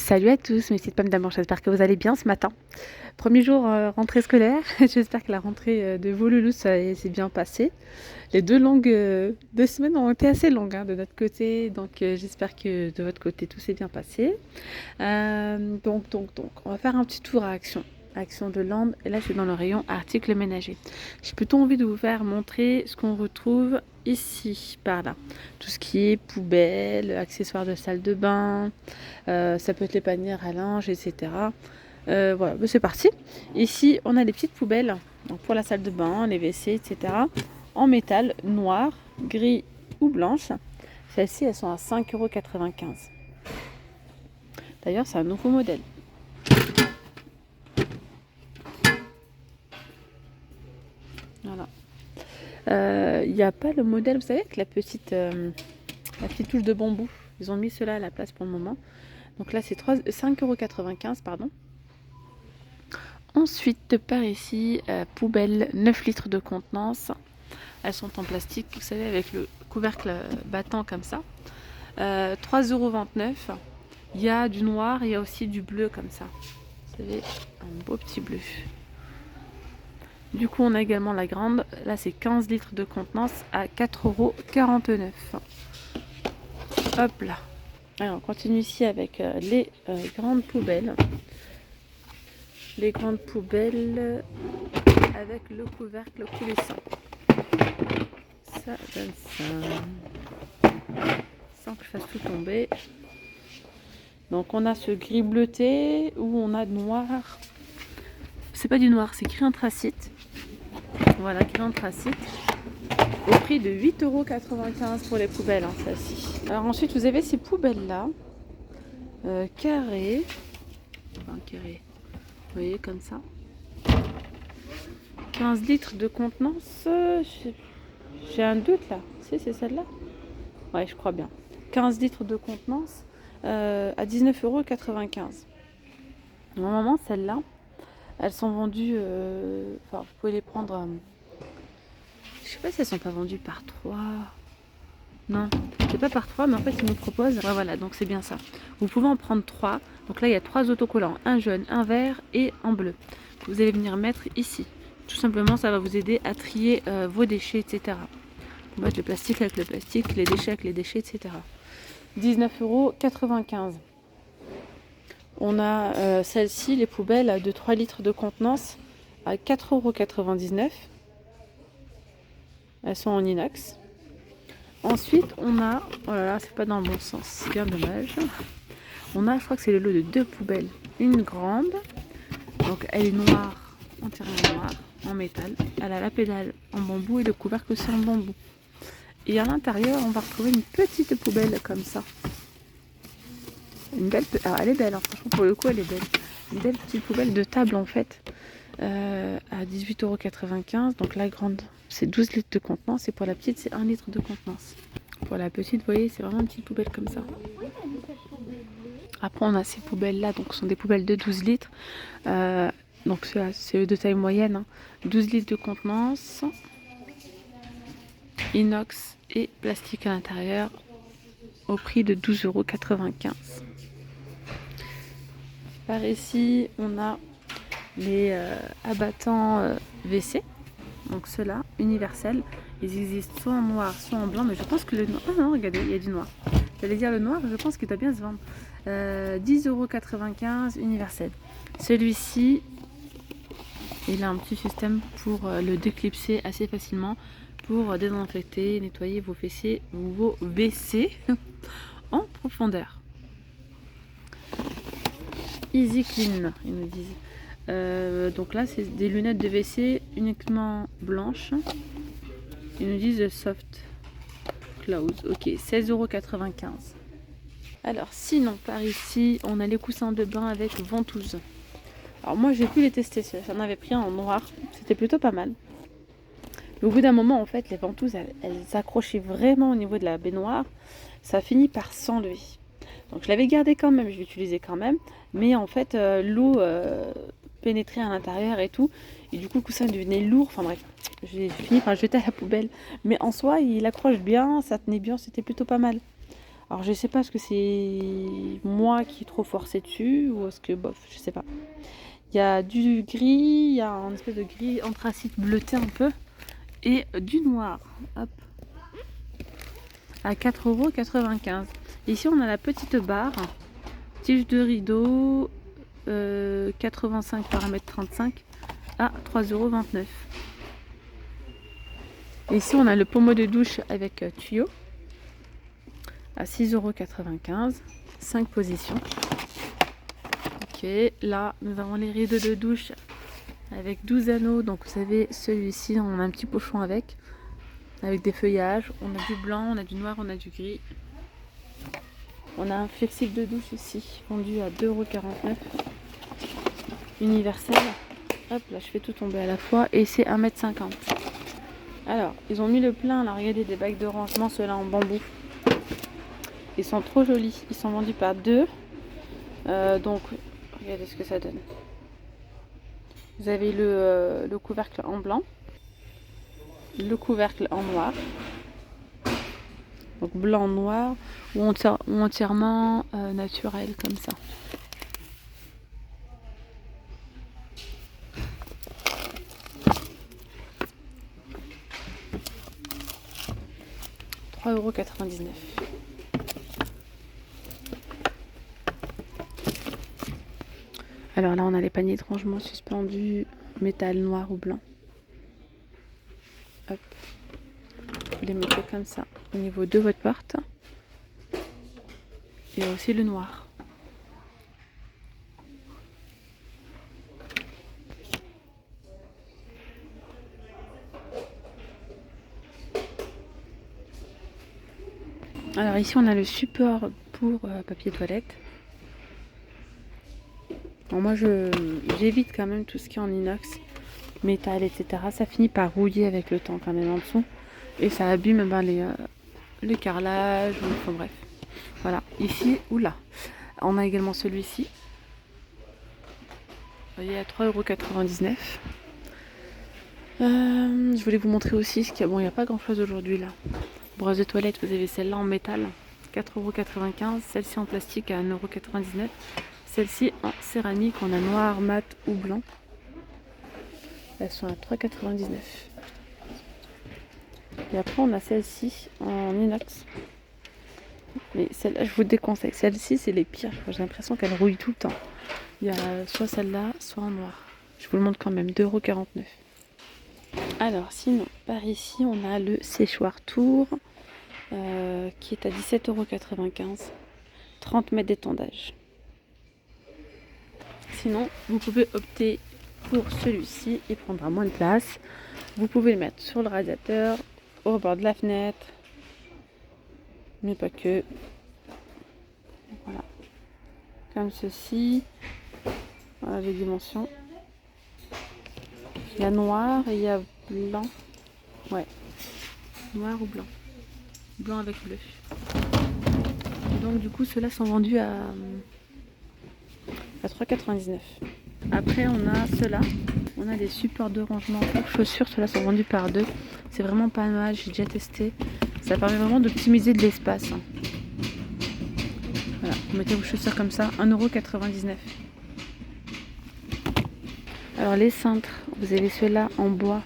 Salut à tous, mes petites pommes d'amour, j'espère que vous allez bien ce matin. Premier jour rentrée scolaire, j'espère que la rentrée de vos loulous s'est bien passée. Les deux semaines ont été assez longues de notre côté, donc j'espère que de votre côté tout s'est bien passé. Donc, on va faire un petit tour à Action de Land, et là je suis dans le rayon articles ménagers. J'ai plutôt envie de vous faire montrer ce qu'on retrouve ici, par là. Tout ce qui est poubelle, accessoires de salle de bain, ça peut être les panières à linge, etc. Voilà, c'est parti. Ici, on a les petites poubelles donc pour la salle de bain, les WC, etc. En métal, noir, gris ou blanche. Celles-ci, elles sont à 5,95 €. D'ailleurs, c'est un nouveau modèle. Voilà. Il n'y a pas le modèle, vous savez, avec la petite touche de bambou. Ils ont mis cela à la place pour le moment. Donc là, c'est 5,95 €, pardon. Ensuite, par ici, poubelle 9 litres de contenance. Elles sont en plastique, vous savez, avec le couvercle battant comme ça. 3,29 €. Il y a du noir, il y a aussi du bleu comme ça. Vous savez, un beau petit bleu. Du coup, on a également la grande. Là, c'est 15 litres de contenance à 4,49 €. Hop là. Alors, on continue ici avec les grandes poubelles. Les grandes poubelles avec le couvercle coulissant. Ça donne ça. Sans que je fasse tout tomber. Donc on a ce gris bleuté où on a noir. C'est pas du noir, c'est gris anthracite. Voilà, gris anthracite. Au prix de 8,95 € pour les poubelles, celle-ci. Alors ensuite vous avez ces poubelles là. Carrées. Enfin carré. Vous voyez comme ça. 15 litres de contenance. J'ai un doute là. Si c'est celle-là. Ouais, je crois bien. 15 litres de contenance à 19,95 €. Normalement, celles-là, elles sont vendues. Enfin, vous pouvez les prendre. Je sais pas si elles sont pas vendues par 3. Non, c'est pas par 3, mais en fait, ils nous proposent. Ouais, voilà, donc c'est bien ça. Vous pouvez en prendre 3. Donc là, il y a 3 autocollants, un jaune, un vert et un bleu. Vous allez venir mettre ici. Tout simplement, ça va vous aider à trier vos déchets, etc. Vous mettre le plastique avec le plastique, les déchets avec les déchets, etc. 19,95 €. On a celle-ci, les poubelles de 3 litres de contenance à 4,99 €. Elles sont en inox. Ensuite, on a, oh là là, c'est pas dans le bon sens, c'est bien dommage. On a, je crois que c'est le lot de 2 poubelles. Une grande, donc elle est noire, entièrement noire, en métal. Elle a la pédale en bambou et le couvercle aussi en bambou. Et à l'intérieur, on va retrouver une petite poubelle comme ça. Une belle, alors elle est belle, franchement pour le coup elle est belle. Une belle petite poubelle de table en fait, à 18,95 €. Donc la grande c'est 12 litres de contenance et pour la petite c'est 1 litre de contenance. Pour la petite, vous voyez, c'est vraiment une petite poubelle comme ça. Après on a ces poubelles là, donc ce sont des poubelles de 12 litres. Donc c'est de taille moyenne, 12 litres de contenance, inox et plastique à l'intérieur, au prix de 12,95 €. Par ici, on a les abattants WC. Donc ceux-là, universels. Ils existent soit en noir, soit en blanc. Mais je pense que le noir... Ah non, regardez, il y a du noir. J'allais dire le noir, je pense qu'il doit bien se vendre. 10,95 € universel. Celui-ci, il a un petit système pour le déclipser assez facilement. Pour désinfecter, nettoyer vos WC en profondeur. Easy Clean, ils nous disent. Donc là, c'est des lunettes de WC uniquement blanches. Ils nous disent Soft Close. Ok, 16,95 €. Alors, sinon, par ici, on a les coussins de bain avec ventouse. Alors, moi, j'ai pu les tester. J'en avais pris un en noir. C'était plutôt pas mal. Mais au bout d'un moment, en fait, les ventouses, elles s'accrochaient vraiment au niveau de la baignoire. Ça a fini par s'enlever. Donc je l'avais gardé quand même, je l'utilisais quand même, mais en fait l'eau pénétrait à l'intérieur et tout, et du coup le coussin devenait lourd, enfin bref, j'ai fini par le jeter à la poubelle. Mais en soi il accroche bien, ça tenait bien, c'était plutôt pas mal. Alors je sais pas ce que c'est moi qui est trop forcé dessus ou est-ce que bof, je sais pas. Il y a du gris, il y a un espèce de gris anthracite bleuté un peu et du noir. Hop. À 4,95 €. Ici on a la petite barre, tige de rideau 85 par 1,35 m à 3,29 €. Ici on a le pommeau de douche avec tuyau à 6,95 €, 5 positions. Ok, là nous avons les rideaux de douche avec 12 anneaux. Donc vous savez, celui-ci, on a un petit pochon avec des feuillages. On a du blanc, on a du noir, on a du gris. On a un flexible de douche ici, vendu à 2,49 €. Universel. Hop, là je fais tout tomber à la fois et c'est 1,50 m. Alors, ils ont mis le plein, là, regardez, des bacs de rangement, ceux-là en bambou. Ils sont trop jolis, ils sont vendus par 2. Donc, regardez ce que ça donne. Vous avez le couvercle en blanc, le couvercle en noir, donc blanc, noir ou entièrement naturel comme ça. €3,99 €. Alors là, on a les paniers de rangement suspendus, métal noir ou blanc. Hop. Vous les mettez comme ça au niveau de votre porte. Il y a aussi le noir. Alors ici, on a le support pour papier toilette. Alors moi, j'évite quand même tout ce qui est en inox, métal, etc. Ça finit par rouiller avec le temps quand même en dessous. Et ça abîme les carrelages, enfin bref. Voilà, ici ou là. On a également celui-ci. Vous voyez, à 3,99 €. Je voulais vous montrer aussi ce qu'il y a. Bon, il n'y a pas grand chose aujourd'hui là. Brosse de toilette, vous avez celle-là en métal, 4,95 €. Celle-ci en plastique à 1,99 €. Celle-ci en céramique, on a noir, mat ou blanc. Elles sont à 3,99 €. Et après, on a celle-ci en inox. Mais celle-là, je vous déconseille. Celle-ci, c'est les pires. J'ai l'impression qu'elle rouille tout le temps. Il y a soit celle-là, soit en noir. Je vous le montre quand même, 2,49 €. Alors, sinon, par ici, on a le séchoir Tour qui est à 17,95 €. 30 mètres d'étendage. Sinon, vous pouvez opter pour celui-ci. Il prendra moins de place. Vous pouvez le mettre sur le radiateur, au bord de la fenêtre, mais pas que. Voilà, comme ceci. Voilà les dimensions. Il y a noir et il y a blanc. Ouais, noir ou blanc. Blanc avec bleu. Et donc du coup, ceux-là sont vendus à 3,99 €. Après, on a ceux-là. On a des supports de rangement pour chaussures. Ceux-là sont vendus par 2. C'est vraiment pas mal. J'ai déjà testé. Ça permet vraiment d'optimiser de l'espace. Voilà, vous mettez vos chaussures comme ça. 1,99 €. Alors les cintres, vous avez ceux-là en bois.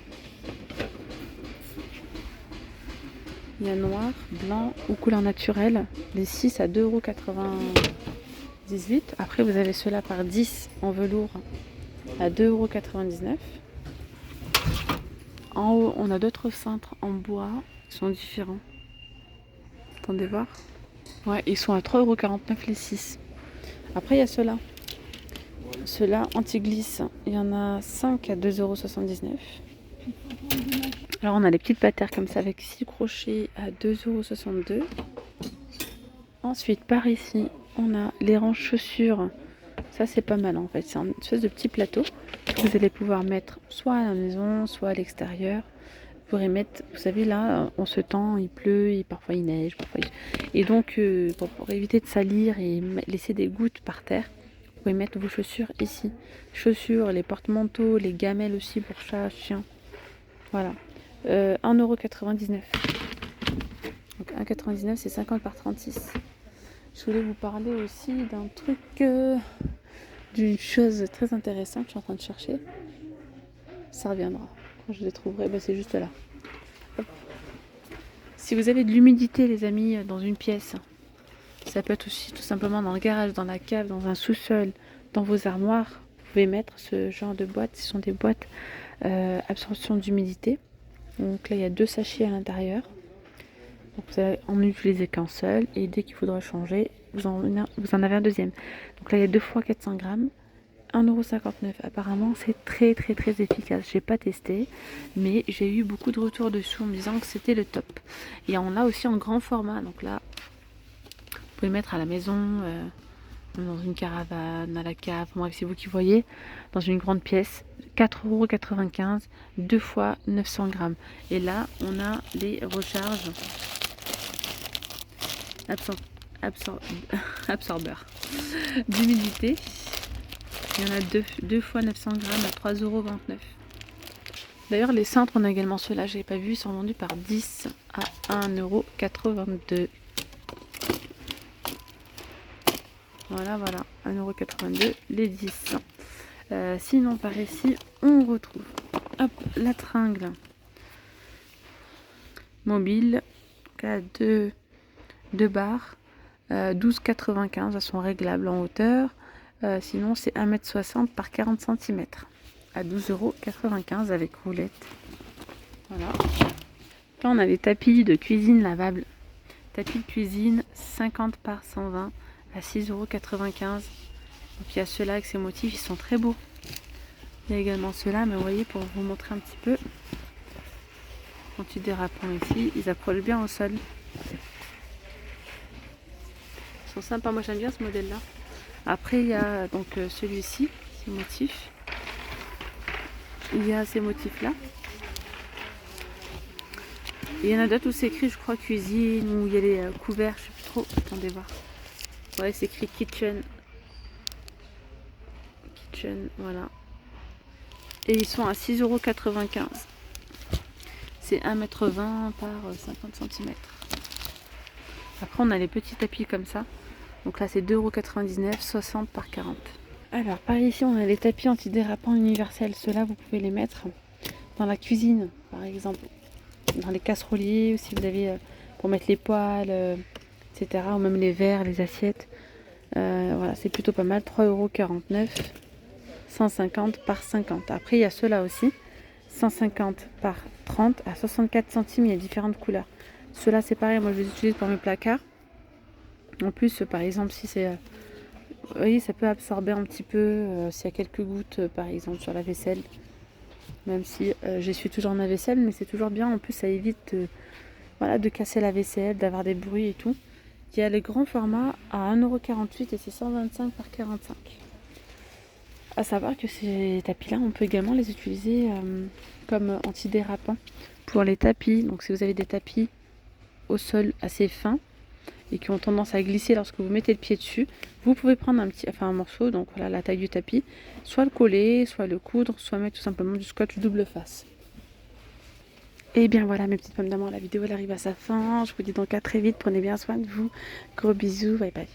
Il y a noir, blanc ou couleur naturelle. Les 6 à 2,98 €. Après, vous avez ceux-là par 10 en velours à 2,99 €. En haut, on a d'autres cintres en bois. Ils sont différents. Attendez voir. Ouais, ils sont à 3,49 € les 6. Après, il y a ceux-là. Ceux-là, anti-glisse. Il y en a 5 à 2,79 €. Alors, on a les petites patères comme ça avec 6 crochets à 2,62 €. Ensuite, par ici, on a les ranges chaussures. Ça, c'est pas mal en fait. C'est une espèce de petit plateau que vous allez pouvoir mettre soit à la maison, soit à l'extérieur. Vous pourrez mettre, vous savez, là, en ce temps, il pleut, et parfois il neige. Et donc, pour éviter de salir et laisser des gouttes par terre, vous pouvez mettre vos chaussures ici. Chaussures, les porte-manteaux, les gamelles aussi pour chat, chien. Voilà. 1,99 €. Donc 1,99 €, c'est 50 par 36. Je voulais vous parler aussi d'un truc, d'une chose très intéressante. Je suis en train de chercher. Ça reviendra. Quand je les trouverai, c'est juste là. Hop. Si vous avez de l'humidité, les amis, dans une pièce, ça peut être aussi tout simplement dans le garage, dans la cave, dans un sous-sol, dans vos armoires. Vous pouvez mettre ce genre de boîtes. Ce sont des boîtes absorption d'humidité. Donc là, il y a 2 sachets à l'intérieur. Donc vous allez en utiliser qu'un seul. Et dès qu'il faudra changer, vous en avez un deuxième. Donc là, il y a 2 fois 400 grammes. 1,59 €. Apparemment, c'est très efficace. J'ai pas testé, mais j'ai eu beaucoup de retours dessus en me disant que c'était le top. Et on l'a aussi en grand format. Donc là, vous pouvez le mettre à la maison, dans une caravane, à la cave, bref, c'est vous qui voyez, dans une grande pièce. 4,95 €, 2 fois 900 grammes. Et là, on a les recharges absorbeurs d'humidité. Il y en a 2 fois 900 grammes à 3,29 €. D'ailleurs, les cintres, on a également ceux-là, je n'avais pas vu, ils sont vendus par 10 à 1,82 €. Voilà, 1,82 € les 10. Sinon, par ici, on retrouve la tringle mobile, 2 barres, 12,95 €. Elles sont réglables en hauteur. Sinon, c'est 1,60 m par 40 cm à 12,95 € avec roulette. Voilà. Là, on a des tapis de cuisine lavables. Tapis de cuisine 50 par 120 à 6,95 €. Donc il y a ceux-là avec ces motifs, ils sont très beaux. Il y a également ceux-là, mais vous voyez, pour vous montrer un petit peu, antidérapants ici, ils accrochent bien au sol. Ils sont sympas, moi j'aime bien ce modèle-là. Après, il y a donc celui-ci, ce motif. Il y a ces motifs-là. Il y en a d'autres où c'est écrit, je crois, cuisine, où il y a les couverts, je sais plus trop. Attendez voir. Ouais, c'est écrit kitchen. Kitchen, voilà. Et ils sont à 6,95 €. C'est 1,20 m par 50 cm. Après, on a les petits tapis comme ça. Donc là, c'est 2,99 €, 60 par 40. Alors, par ici, on a les tapis antidérapants universels. Ceux-là, vous pouvez les mettre dans la cuisine, par exemple. Dans les casseroliers, ou si vous avez pour mettre les poêles, etc. Ou même les verres, les assiettes. Voilà, c'est plutôt pas mal. 3,49 €, 150 par 50. Après, il y a ceux-là aussi. 150 par 30 à 64 centimes. Il y a différentes couleurs. Ceux-là, c'est pareil. Moi, je les utilise pour mes placards. En plus, par exemple, si c'est... vous voyez, ça peut absorber un petit peu s'il y a quelques gouttes, par exemple, sur la vaisselle. Même si j'essuie toujours ma vaisselle, mais c'est toujours bien. En plus, ça évite de casser la vaisselle, d'avoir des bruits et tout. Il y a les grands formats à 1,48 € et c'est 125 par 45. À savoir que ces tapis-là, on peut également les utiliser comme antidérapants pour les tapis. Donc, si vous avez des tapis au sol assez fins et qui ont tendance à glisser lorsque vous mettez le pied dessus, vous pouvez prendre un morceau, donc voilà la taille du tapis, soit le coller, soit le coudre, soit mettre tout simplement du scotch double face. Et bien voilà mes petites pommes d'amour, la vidéo elle arrive à sa fin. Je vous dis donc à très vite, prenez bien soin de vous. Gros bisous, bye bye.